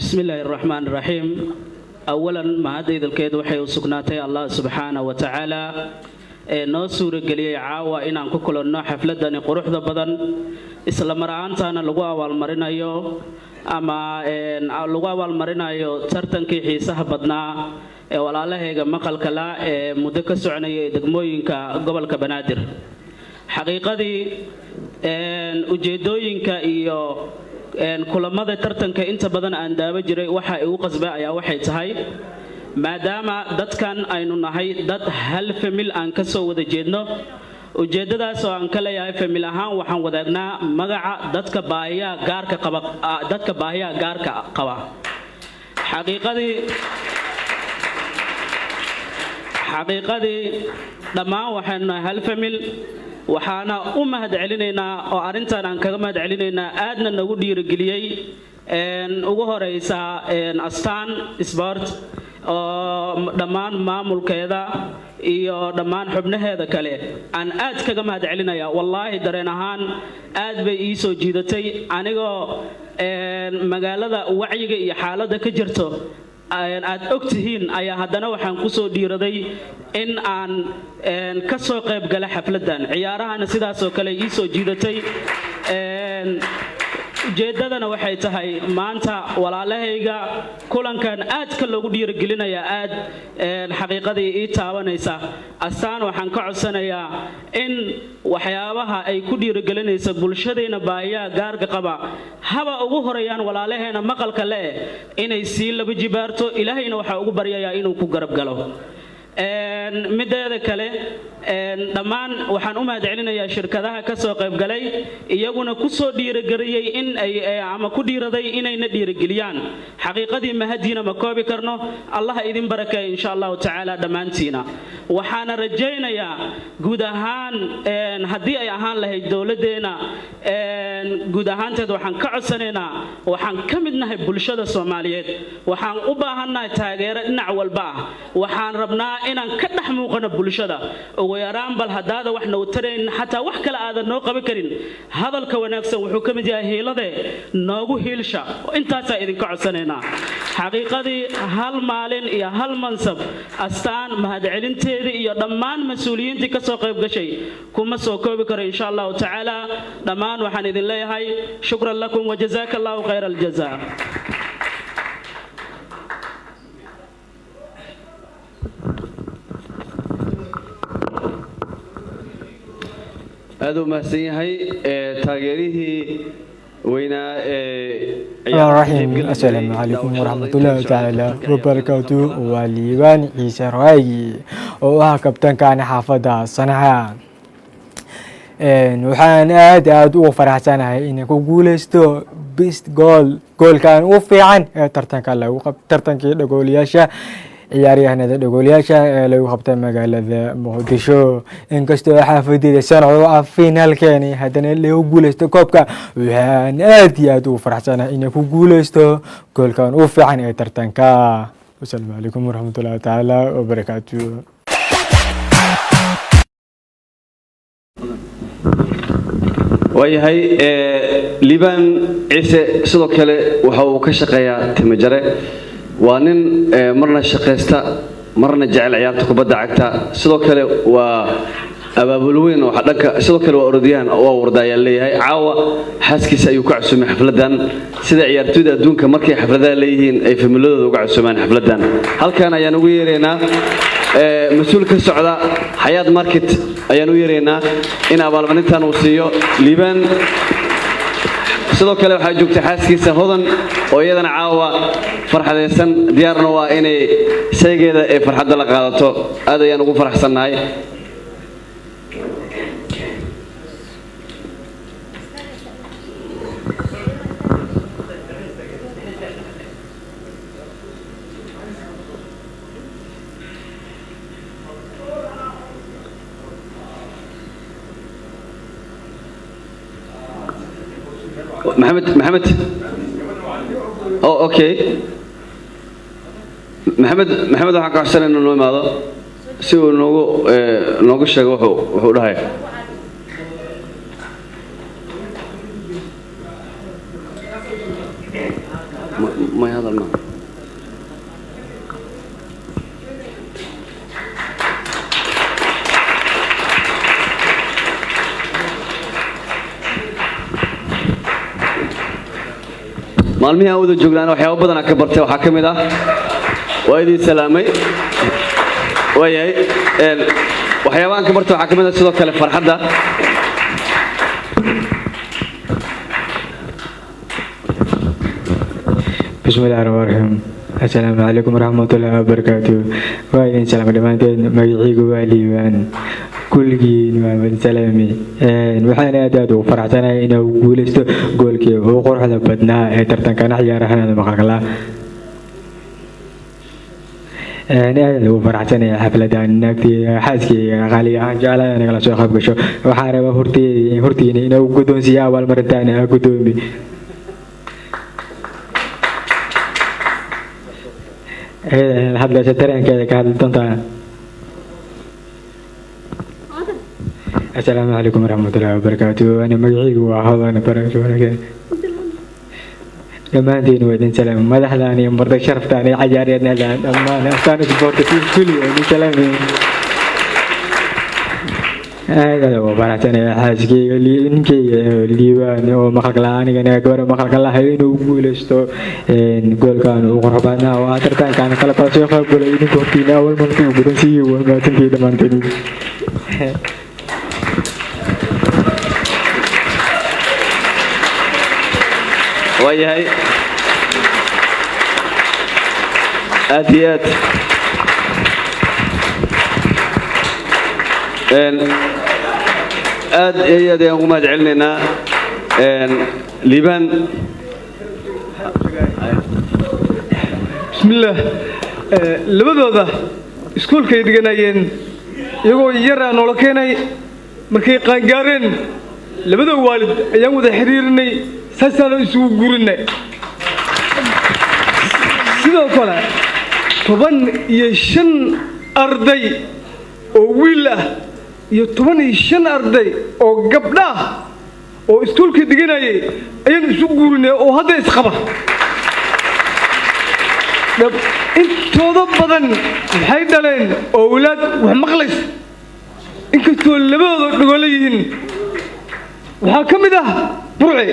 بسم الله الرحمن الرحيم. أولاً ما هذا الكيد وحي وسكناتي الله سبحانه وتعالى نصور الجلية عاوة إن أنكو كلنا حفلة دني قروح ضبطن إسلام رأنتنا لغوا والمرنا يو أما لغوا والمرنا يو ترتن كي حيسها بدنا ولا له مقال كلا مدكس عني دقموين كقبل كبنادر حقيقة دي ujeedooyinka iyo kulamada tartanka inta badan aan daawo jiray waxa uu qasbay ayaa waxay tahay maadaama dadkan aynu nahay dad hal famil aan ka soo wada jeedno ujeedadaas oo aan kala yahay famil ahaan waxaan wadaagnaa magaca dadka baahiyaha gaarka qaba xaqiiqadii dhammaan waxaan hal famil waxaana u mahad celinaynaa oo arintan aan kaga mahad celinaynaa aadna nagu dhiirigeliyay ugu horeysa astaan sport oo dhammaan maamulkeeda iyo dhammaan xubnaheeda kale aan aad kaga mahad celinayaa wallahi dareen ahaan aad bay ii soo jiidatay anigoo magaalada wacyiga iyo xaaladda ka jirto aad ogtihiin ayaa haddana waxaan ku soo dhiiraday in aan ka soo qayb gala xafladan ciyaarahana sidaas oo kale ii soo jiidatay ujeedadana waxay tahay maanta walaalahayga kulankan aad ka loogu dhiirigelinayaa aad xaqiiqadii ii taabanaysa astaan waxaan ka codsanayaa in waxyaabaha ay ku dhiirigelinaysa bulshadeena baahiyaha gaarka qaba haba ugu horeeyaan walaalaheena maqalka leh inay sii laba jibaarto ilaahayna waxaa ugu baryayaa inuu ku garab galo mideeda kale dhammaan waxaan u mahad celinayaa shirkadaha ka soo qayb galay iyaguna ku soo dhiirigeliyay in ay ama ku dhiiraday inayna dhiirigeliyaan xaqiiqadii mahadiina ma koobi karno allah idin barakeeyo insha Allah taala dhamaantiina waxaana rajaynayaa guud ahaan haddii ay ahaan lahayd dawladeena guud ahaanteed waxaan ka codsanaynaa waxaan ka mid nahay bulshada Soomaaliyeed waxaan u baahanahay taageero dhinac walba waxaan rabnaa inaan ka dhex muuqano bulshada ugu yaraan bal hadaada wax noo tareen xataa wax kale aadan noo qaban karin hadalka wanaagsan wuxuu ka mid yahay hiilade noogu hiilsha intaas ay idin ka codsanaynaa xaqiiqadii hal maalin iyo hal mansab astaan mahad celinteeda iyo dhammaan mas'uuliyiintii ka soo qayb gashay kuma soo koobi karo insha Allah taala dhammaan waxaan idin leeyahay shukran lakum wa jazaakallahu khayral jazaa هذا ما سيهاي تاجره وينا الرحيم السلام عليكم ورحمة الله تعالى وبركاته وليبان عيسى رواي وها كابتن كان حافظ صنعاء وحان aad ugu faraxsanahay in ku guuleysto best goal kan u fiican tartanka lagu tartankii dhagooliyaasha ciyaaryahanada dhagooliyaasha ee lagu qabtay magaalada Muqdisho inkastoo xaafadida sanado finalkeeni hadana lagu guuleysto koobka waxaan aad ugu faraxsanahay in ku guuleysto goolkan u fiican ee tartanka assalamu alaykum warahmatullahi ta'ala wa barakatuh وياهي لبان عيسى sidoo kale waxa uu ka shaqeeyaa timajare waa nin marna shaqeysta marna jecel ciyaarta kubadda cagta sidoo kale waa abaabul weyn oo dhanka sidoo kale waa orodiyaan oo wardaya leeyahay caawa xaaskiisa ayuu ka cusumay xafladan sida ciyaartoyda adduunka markay xafladaha leeyihiin ay familiyadooda uga cusumaan xafladan halkan ayaan ugu yeereynaa مسؤول كسعودة حياة ماركت أيانو يرينا إن أبالمنتان وصيو ليبان sidoo kale waxa joogtay xaaskiisa hodan oo iyadana caawa farxadeysan diyaarna waa inay saygeeda ee farxadda la qaadato aad ayaan ugu faraxsanahay محمد اوكي محمد waxaan ka codsanay inuu noo imaado si uu noogu sheego wuxuu dhahay ما هذا الماء maalmihii aan wada joognaan waxyaabo badan ka bartay waxa kamid ah waa idin salaamay waayay waxyaabahan ka bartay waxa kamid ah sidoo kale farxadda bismillahirrahmanirrahim assalaamu calaykum waraxmatullaahi wabarakaatuh waa idin salaam dhamaanteen magacaygu waa liibaan kulligiin waa idin salaami waxaan aad ugu faraxsanahay inaan guuleysto goolkii ugu quruxda badnaa ee tartankan ciyaarahan maqalka aad ugu faraxsanahay xafladan naagtii xaaskeyga qaaliga aan jeclahay in la soo qayb gasho waxaan rabaa hortiina inaan guddoonsiiyo abaalmarintan aan guddoomi hadda tareenkeeda ka hadli doontaa السلام عليكم ورحمة الله وبركاته أنا مجيء وهذا بركة ولكن لما دين ودين سلام ما دحلاني مرة شرفت أنا عجارينا لان أما أنا أستانس سبورت في كل يوم سلامي هذا هو بركة حاسكي اللي إنكي اللي بان ومخلق لاني كنا كبر مخلق الله هين وقول استو نقول كانوا قربنا وأتركان كان كلا كلا قول إني كورتينا أول ما نقول بدنسي وما تنتهي دمان تاني وياي آديات آد يوم ما جعلنا لبان بسم الله لبدودا اسكول كي دغنايين iyagoo yar aan oo la keenay markay qaangaareen labada waalid ayaan wada xiriirnay saasana isugu gurinay sidoo kale 15 arday oo wiil ah iyo 15 arday oo gabdha ah oo iskuulka dhiganayay ayaan isugu gurinay oo hadda isqaba intooda badan waxay dhaleen oo walaad wax maqlays inkastoo labadooda dhagolo yihiin waxaa ka mid ah burci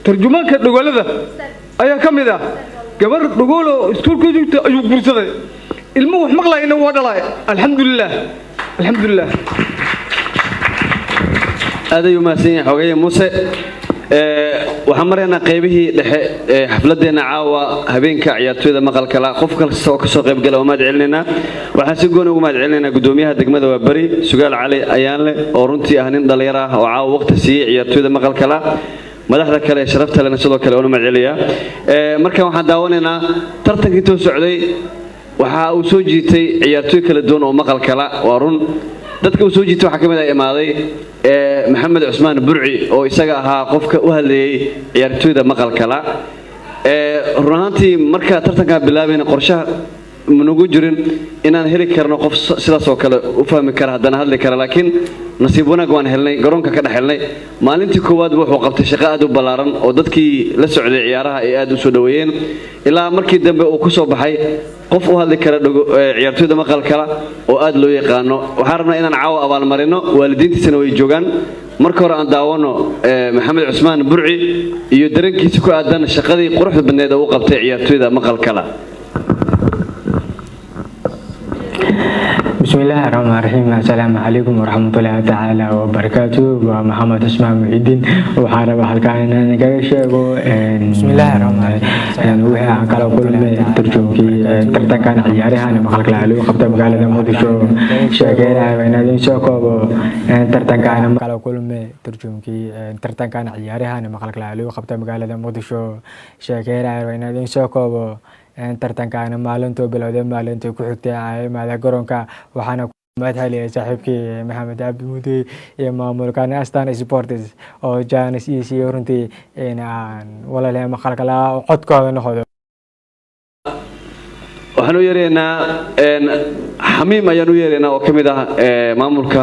tarjumaanka dhagolada ayaa ka mid ah gabar dhagolo iskuulka joogta ayuu guursaday ilmo wax maqlayna waa dhalay alxamdulillaah alxamdulillaah aadayu maasan xogay Muuse waxaan marayna qaybihii dhexe xafladeena caawa habeenka ciyaartooyda maqalka la qof kasta oo ka soo qayb galay oo maad celinayna waxaan si gooni ugu maad celinaynaa gudoomiyaha degmada waa bari sugaal cali ayaan leh oo runtii ah nin dhalinyaro ah oo caawa waqti siiyay ciyaartooyda maqalka la madaxda kale sharafta leh sidoo kale oo maad celiya marka waxaan daawanaynaa tartankii too socday waxa uu soo jiitay ciyaartooy kala duwan oo maqalka la waa run dadka uu soo jiitay waxa kamid ah imaaday محمد عثمان برعي oo isaga ahaa qofka u hadlayay ciyaartooyda maqalka la runtii marka tartanka bilaabeen qorshaha manugu jirin inaan heli karno qof sidaas oo kale u fahmi kara hadana hadli kara laakiin nasiib wanaag waan helnay garoonka ka dhaxelnay maalintii koowaad wuxuu qabtay shaqo aad u balaaran oo dadkii la socday ciyaaraha ay aad u soo dhaweeyeen ilaa markii dambe uu ku soo baxay qof u hadli kara ciyaartooyda maqalka la oo aad loo yaqaano waxaan rabnaa inaan caawa abaal marino waalidiintiisana way joogan marka hore aan daawano maxamed cusmaan burci iyo dareenkiisa ku aadan shaqadii quruxda badneed oo uu qabtay ciyaartooyda maqalka la بسم الله الرحمن الرحيم السلام عليكم ورحمة الله تعالى وبركاته ومحمد اسماء محيدين وحارب حلقان نقاشيغو بسم الله الرحمن الرحيم وحا قالوا كل ما ترجمكي ترتكان عيارها انا مخلق لالو خبطة مقالة مودشو شاكيرا وينادين شوكوبو ترتكان قالوا كل ما ترجمكي ترتكان عيارها انا مخلق لالو خبطة مقالة مودشو شاكيرا وينادين شوكوبو tartankaana maalintuu bilowday maalintii ku xigtay maada garoonka waxaana madxaliyay saaxiibkii maxamed cabdi mudey iyo maamulkan Astaan Sports oo Jaanis iyo runtii aan walaalahay maqalka la codkooda noqdo waxaan u yeereynaa xamiim ayaan u yeereynaa oo kamid ah maamulka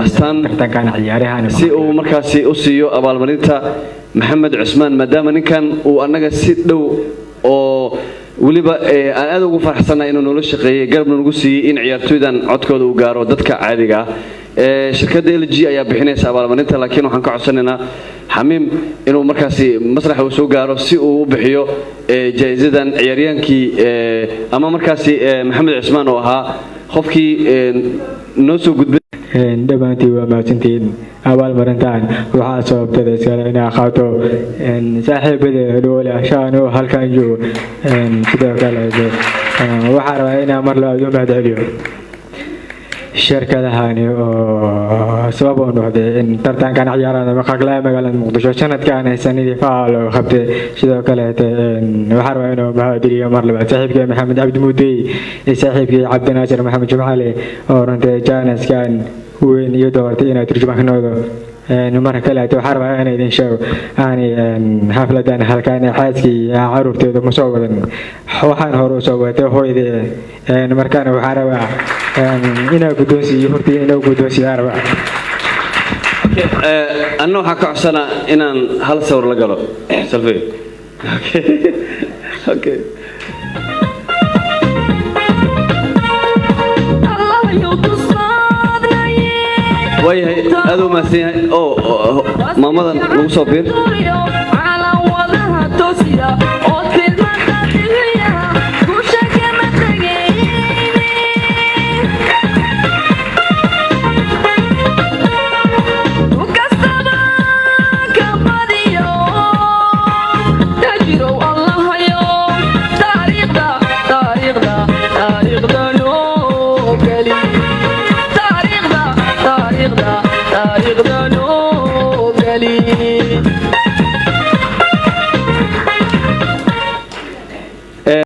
Astaan tartankaana ciyaaraha si uu markaasi u siiyo abaalmarinta maxamed cusmaan maadaama ninkan uu annaga si dhow oo weliba aan aad ugu faraxsanahay inuu noola shaqeeyey garabna nagu siiyey in ciyaartooydan codkooda uu gaaro dadka caadiga ah shirkadda LG ayaa bixinaysa abaalmarinta laakiin waxaan ka codsanaynaa xamiim inuu markaasi masraxa uu soo gaaro si uu u bixiyo jaa'izadan ciyaaryaankii ama markaasi maxamed cusmaan oo ahaa qofkii noo soo gudbay dhammaantiin waa mahadsantihiin abaalmarintan waxaa sababtada iskale inaa qaato saaxiibada dhoole ashaano halkan joogo sidoo kale waxaa rabaa inaa mar labaad u mahadceliyo shirkadahani oo sabab u noqday in tartankan ciyaarada maqaaqlaa magaalada muqdisho sanadkan sanadii faal oo qabtay sidoo kale waxaa rabaa inuu mahadceliyo mar labaad saaxiibkay maxamed cabdi muudey iyo saaxiibkay cabdinaasir maxamed jumcale oo runtii jaanaskan weyn iyo doortay inay turjumaan ka noqdo marka kale waxaa rabaa inaan idin sheego aanay xafladan halkaan xaaskii caruurteeda ma soo wadan waxaan hore u soo watay hooyadee markaana waxaa rabaa inaa guddoonsiiyo hortii inaa guddoonsiiyaa rabaa anna waxaa ka codsanaa inaan hal sawir la galo salfey okay waayahay aad u mahadsan yahay oo maamadan lagu soo biir